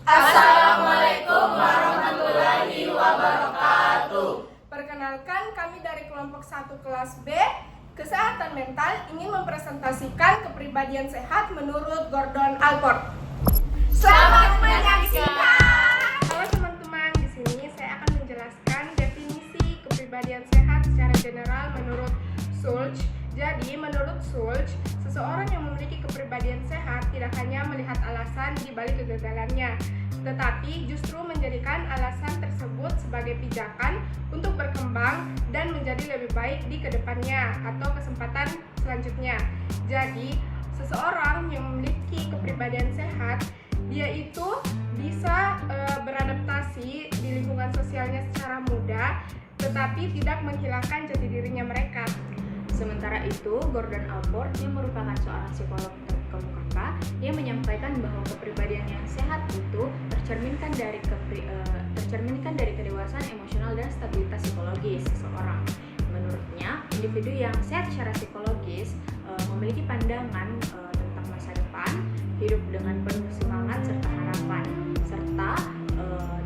Assalamualaikum warahmatullahi wabarakatuh. Perkenalkan, kami dari kelompok 1 kelas B Kesehatan Mental ingin mempresentasikan kepribadian sehat menurut Gordon Allport. Selamat menyaksikan. Halo teman-teman, di sini saya akan menjelaskan definisi kepribadian sehat secara general menurut Schultz. Jadi, menurut Schultz, seseorang yang memiliki kepribadian sehat tidak hanya melihat alasan di balik kegagalannya, tetapi justru menjadikan alasan tersebut sebagai pijakan untuk berkembang dan menjadi lebih baik di kedepannya atau kesempatan selanjutnya. Jadi, seseorang yang memiliki kepribadian sehat, dia itu bisa beradaptasi di lingkungan sosialnya secara mudah, tetapi tidak menghilangkan jati dirinya mereka. Sementara itu, Gordon Allport yang merupakan seorang psikolog terkemuka yang menyampaikan bahwa kepribadian yang sehat itu tercerminkan dari kedewasaan emosional dan stabilitas psikologis seseorang. Menurutnya, individu yang sehat secara psikologis memiliki pandangan tentang masa depan, hidup dengan penuh semangat serta harapan, serta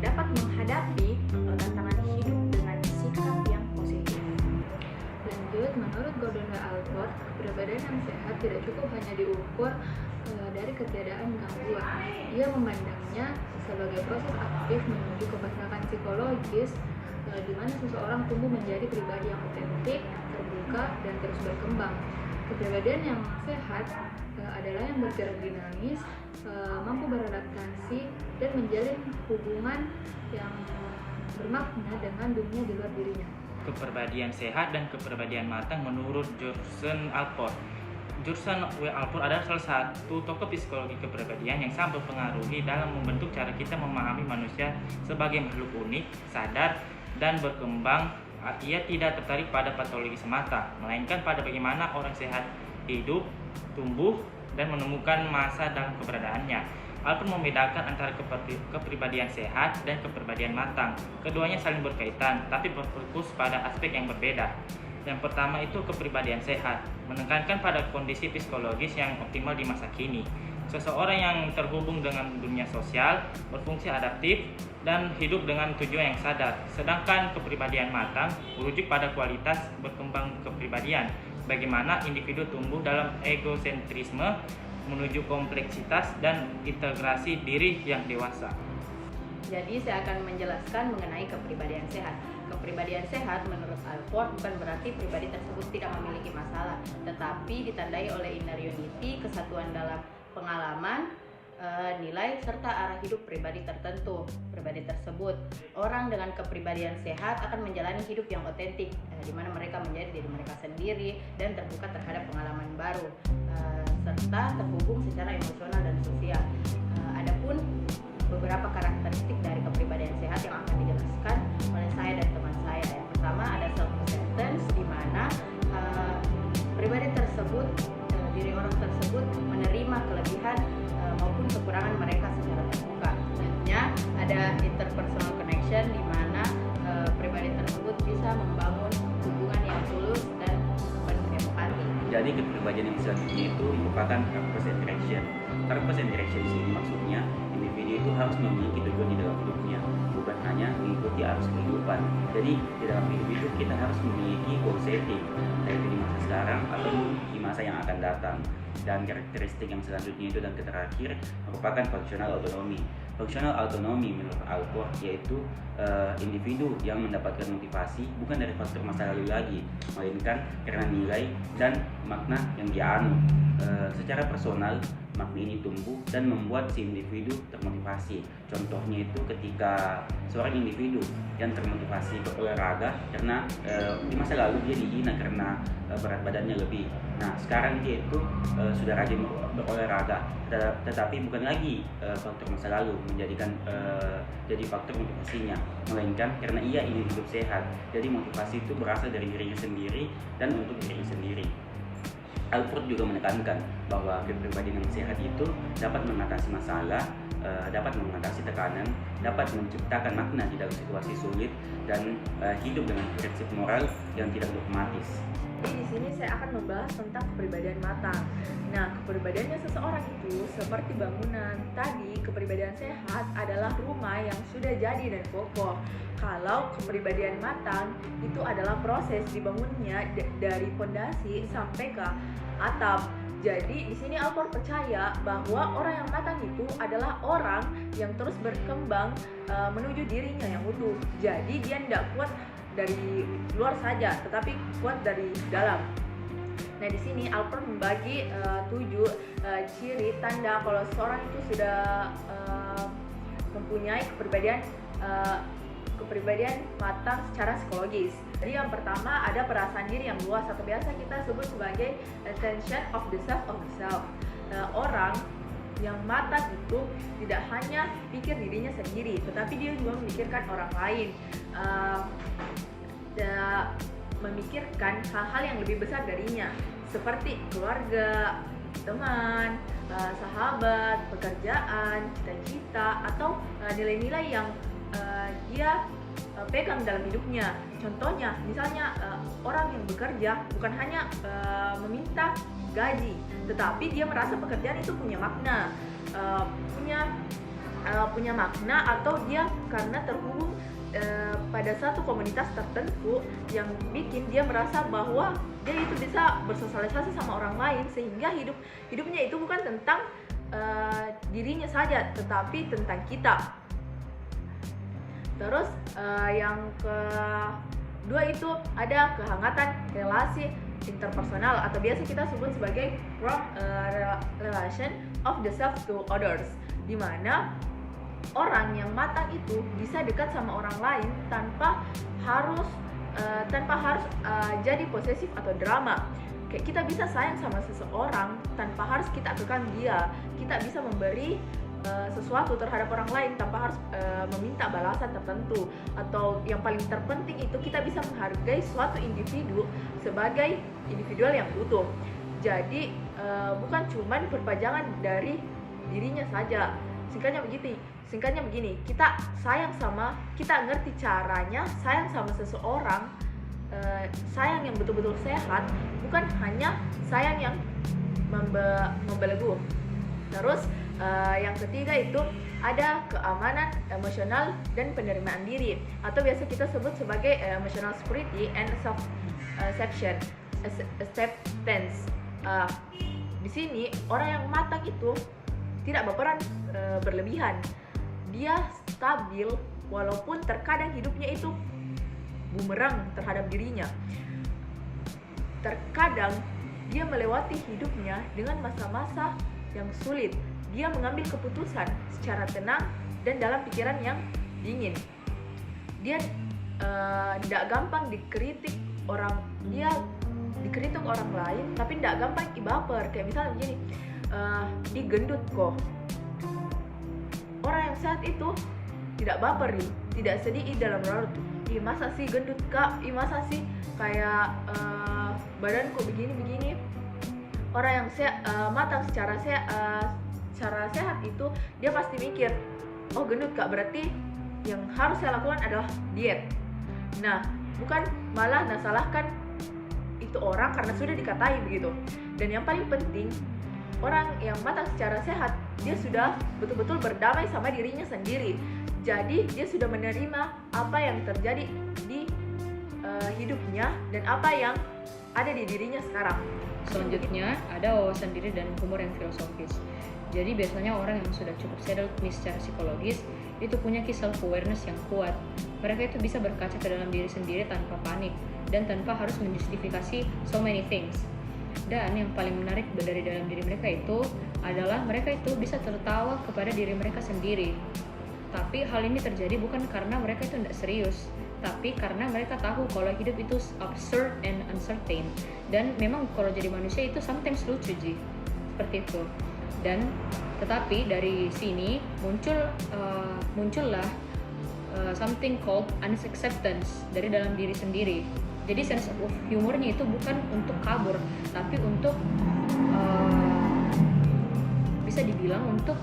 dapat menghadapi tantangan hidup dengan sikap yang positif. Lanjut, menurut Gordon Allport, kepribadian yang sehat tidak cukup hanya diukur dari ketiadaan gangguan. Ia memandangnya sebagai proses aktif menuju kebahagiaan psikologis di mana seseorang tumbuh menjadi pribadi yang otentik, terbuka, dan terus berkembang. Kepribadian yang sehat adalah yang bergerak dinamis, mampu beradaptasi, dan menjalin hubungan yang bermakna dengan dunia di luar dirinya. Kepribadian sehat dan kepribadian matang menurut Gordon Allport. Gordon Allport adalah salah satu tokoh psikologi kepribadian yang sangat berpengaruhi dalam membentuk cara kita memahami manusia sebagai makhluk unik, sadar, dan berkembang. Ia tidak tertarik pada patologi semata, melainkan pada bagaimana orang sehat hidup, tumbuh, dan menemukan masa dalam keberadaannya. Allport membedakan antara kepribadian sehat dan kepribadian matang. Keduanya saling berkaitan, tapi berfokus pada aspek yang berbeda. Yang pertama itu kepribadian sehat, menekankan pada kondisi psikologis yang optimal di masa kini. Seseorang yang terhubung dengan dunia sosial, berfungsi adaptif, dan hidup dengan tujuan yang sadar. Sedangkan kepribadian matang merujuk pada kualitas berkembang kepribadian, bagaimana individu tumbuh dalam egosentrisme menuju kompleksitas dan integrasi diri yang dewasa. Jadi saya akan menjelaskan mengenai kepribadian sehat. Kepribadian sehat menurut Allport bukan berarti pribadi tersebut tidak memiliki masalah, tetapi ditandai oleh inner unity, kesatuan dalam pengalaman, nilai, serta arah hidup pribadi tertentu. Pribadi tersebut, orang dengan kepribadian sehat akan menjalani hidup yang otentik, di mana mereka menjadi diri mereka sendiri dan terbuka terhadap pengalaman baru, serta terhubung secara emosional dan sosial. Adapun beberapa karakteristik dari kepribadian sehat yang akan dijelaskan oleh saya dan teman saya. Yang pertama ada self-acceptance, di mana pribadi tersebut, diri orang tersebut menerima kelebihan maupun kekurangan mereka secara terbuka. Selanjutnya ada interpersonal connection, di mana pribadi tersebut bisa membangun hubungan yang tulus dan penuh empati. Jadi kepribadian yang selanjutnya itu merupakan purpose and direction. Purpose and direction di sini maksudnya individu itu harus memiliki tujuan di dalam hidupnya, bukan hanya mengikuti arus kehidupan. Jadi di dalam hidup itu kita harus memiliki goal setting, baik di masa sekarang atau di masa yang akan datang. Dan karakteristik yang selanjutnya itu dan terakhir merupakan functional autonomy. Functional autonomy menurut Allport yaitu individu yang mendapatkan motivasi bukan dari faktor masa lalu lagi, melainkan karena nilai dan makna yang dia anut. Secara personal, makna ini tumbuh dan membuat si individu termotivasi. Contohnya itu ketika seorang individu yang termotivasi berolahraga karena di masa lalu dia dihina karena berat badannya lebih. Nah, sekarang dia itu sudah rajin berolahraga, tetapi bukan lagi faktor masa lalu menjadikan jadi faktor motivasinya, melainkan karena ia ingin hidup sehat. Jadi motivasi itu berasal dari dirinya sendiri dan untuk dirinya sendiri. Allport juga menekankan bahwa kepribadian yang sehat itu dapat mengatasi masalah, dapat mengatasi tekanan, dapat menciptakan makna di dalam situasi sulit, dan hidup dengan prinsip moral yang tidak dogmatis. Jadi di sini saya akan membahas tentang kepribadian matang. Nah, kepribadiannya seseorang itu seperti bangunan. Tadi, kepribadian sehat adalah rumah yang sudah jadi dan kokoh. Kalau kepribadian matang itu adalah proses dibangunnya dari fondasi sampai ke atap. Jadi di sini Alport percaya bahwa orang yang matang itu adalah orang yang terus berkembang menuju dirinya yang utuh. Jadi dia tidak kuat dari luar saja, tetapi kuat dari dalam. Nah, di sini Alport membagi 7 ciri tanda kalau seorang itu sudah mempunyai kepribadian matang secara psikologis. Jadi yang pertama ada perasaan diri yang luas atau biasa kita sebut sebagai attention of the self. Orang yang matang itu tidak hanya pikir dirinya sendiri, tetapi dia juga memikirkan orang lain, memikirkan hal-hal yang lebih besar darinya, seperti keluarga, teman, sahabat, pekerjaan, cita-cita, atau nilai-nilai yang dia pegang dalam hidupnya. Contohnya, misalnya orang yang bekerja bukan hanya meminta gaji, tetapi dia merasa pekerjaan itu punya makna, punya makna, atau dia karena terhubung pada satu komunitas tertentu yang bikin dia merasa bahwa dia itu bisa bersosialisasi sama orang lain, sehingga hidupnya itu bukan tentang dirinya saja, tetapi tentang kita. Terus yang kedua itu ada kehangatan relasi interpersonal atau biasa kita sebut sebagai relation of the self to others, di mana orang yang matang itu bisa dekat sama orang lain tanpa harus jadi posesif atau drama. Kayak kita bisa sayang sama seseorang tanpa harus kita kekang dia. Kita bisa memberi sesuatu terhadap orang lain tanpa harus meminta balasan tertentu. Atau yang paling terpenting itu kita bisa menghargai suatu individu sebagai individual yang utuh. Jadi bukan cuma berpajangan dari dirinya saja. Singkatnya begini, kita ngerti caranya sayang sama seseorang, sayang yang betul-betul sehat, bukan hanya sayang yang membelenggu. Terus yang ketiga itu ada keamanan emosional dan penerimaan diri, atau biasa kita sebut sebagai emotional security and acceptance. Di sini orang yang matang itu tidak berperan berlebihan. Dia stabil walaupun terkadang hidupnya itu bumerang terhadap dirinya. Terkadang dia melewati hidupnya dengan masa-masa yang sulit. Dia mengambil keputusan secara tenang dan dalam pikiran yang dingin. Dia tidak gampang dikritik orang lain, tapi tidak gampang baper. Kayak misalnya begini, di gendut kok. Orang yang sehat itu tidak baper nih, tidak sedih dalam larut. Masa sih gendut kak? Masa sih kayak badanku begini-begini? Orang yang matang secara sehat itu dia pasti mikir, oh gendut kak, berarti yang harus saya lakukan adalah diet. Nah, bukan malah salahkan itu orang karena sudah dikatai begitu. Dan yang paling penting, orang yang matang secara sehat, dia sudah betul-betul berdamai sama dirinya sendiri. Jadi dia sudah menerima apa yang terjadi di hidupnya dan apa yang ada di dirinya sekarang. Selanjutnya ada wawasan diri dan humor yang filosofis. Jadi biasanya orang yang sudah cukup settled secara psikologis itu punya self awareness yang kuat. Mereka itu bisa berkaca ke dalam diri sendiri tanpa panik dan tanpa harus menjustifikasi so many things. Dan yang paling menarik dari dalam diri mereka itu adalah mereka itu bisa tertawa kepada diri mereka sendiri. Tapi hal ini terjadi bukan karena mereka itu tidak serius, tapi karena mereka tahu kalau hidup itu absurd and uncertain. Dan memang kalau jadi manusia itu sometimes lucu Ji, seperti itu. Dan tetapi dari sini muncullah something called unacceptance dari dalam diri sendiri. Jadi sense of humornya itu bukan untuk kabur, tapi untuk bisa dibilang untuk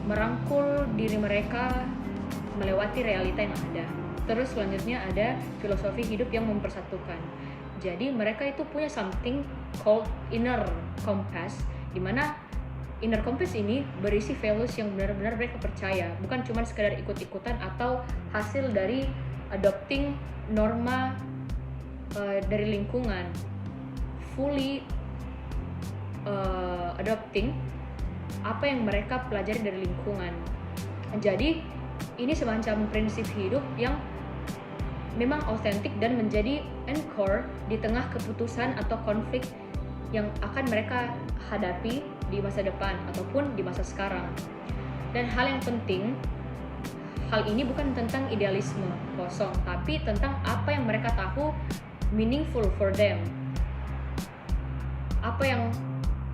merangkul diri mereka melewati realita yang ada. Terus selanjutnya ada filosofi hidup yang mempersatukan. Jadi mereka itu punya something called inner compass, di mana inner compass ini berisi values yang benar-benar mereka percaya, bukan cuma sekedar ikut-ikutan atau hasil dari adopting norma dari lingkungan, fully adopting apa yang mereka pelajari dari lingkungan. Jadi ini semacam prinsip hidup yang memang autentik dan menjadi anchor di tengah keputusan atau konflik yang akan mereka hadapi di masa depan ataupun di masa sekarang. Dan hal yang penting, hal ini bukan tentang idealisme kosong, tapi tentang apa yang mereka tahu meaningful for them, apa yang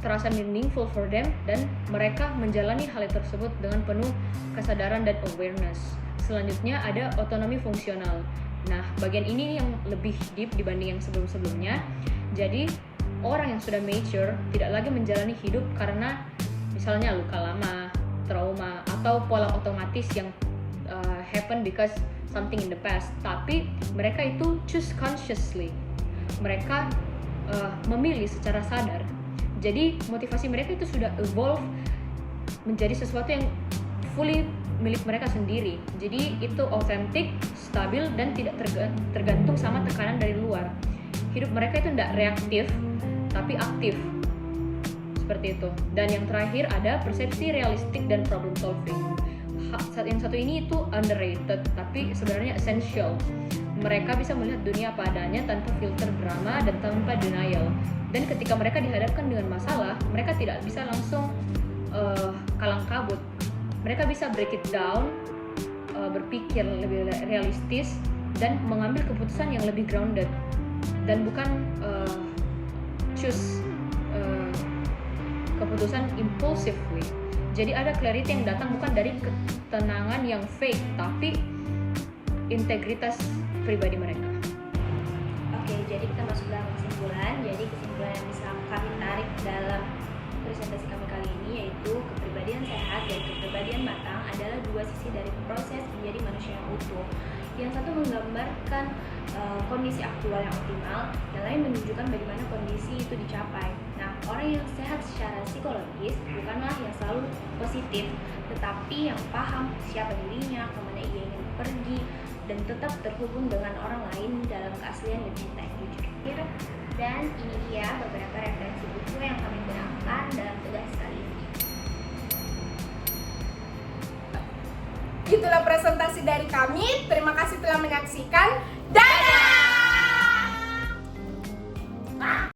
terasa meaningful for them, dan mereka menjalani hal tersebut dengan penuh kesadaran dan awareness. Selanjutnya ada otonomi fungsional. Nah, bagian ini yang lebih deep dibanding yang sebelum-sebelumnya. Jadi orang yang sudah mature tidak lagi menjalani hidup karena misalnya luka lama, trauma, atau pola otomatis yang happen because something in the past, tapi mereka itu choose consciously. Mereka memilih secara sadar. Jadi motivasi mereka itu sudah evolve menjadi sesuatu yang fully milik mereka sendiri. Jadi itu authentic, stabil, dan tidak tergantung sama tekanan dari luar. Hidup mereka itu tidak reaktif, tapi aktif. Seperti itu. Dan yang terakhir ada persepsi realistik dan problem solving. Yang satu ini itu underrated, tapi sebenarnya essential. Mereka bisa melihat dunia apa adanya tanpa filter drama dan tanpa denial. Dan ketika mereka dihadapkan dengan masalah, mereka tidak bisa langsung kalang kabut. Mereka bisa break it down, berpikir lebih realistis, dan mengambil keputusan yang lebih grounded. Dan bukan choose keputusan impulsively. Jadi ada clarity yang datang bukan dari ketenangan yang fake, tapi integritas pribadi mereka. Oke, jadi kita masuk dalam kesimpulan. Jadi kesimpulan yang bisa kami tarik dalam presentasi kami kali ini yaitu kepribadian sehat dan kepribadian matang adalah dua sisi dari proses menjadi manusia yang utuh. Yang satu menggambarkan kondisi aktual yang optimal, yang lain menunjukkan bagaimana kondisi itu dicapai. Nah, orang yang sehat secara psikologis bukanlah yang selalu positif, tetapi yang paham siapa dirinya, kemana ia ingin pergi, dan tetap terhubung dengan orang lain dalam keaslian dan cinta yang jujur. Dan ini dia beberapa referensi buku yang kami gunakan dalam tugas kali ini. Itulah presentasi dari kami. Terima kasih telah menyaksikan.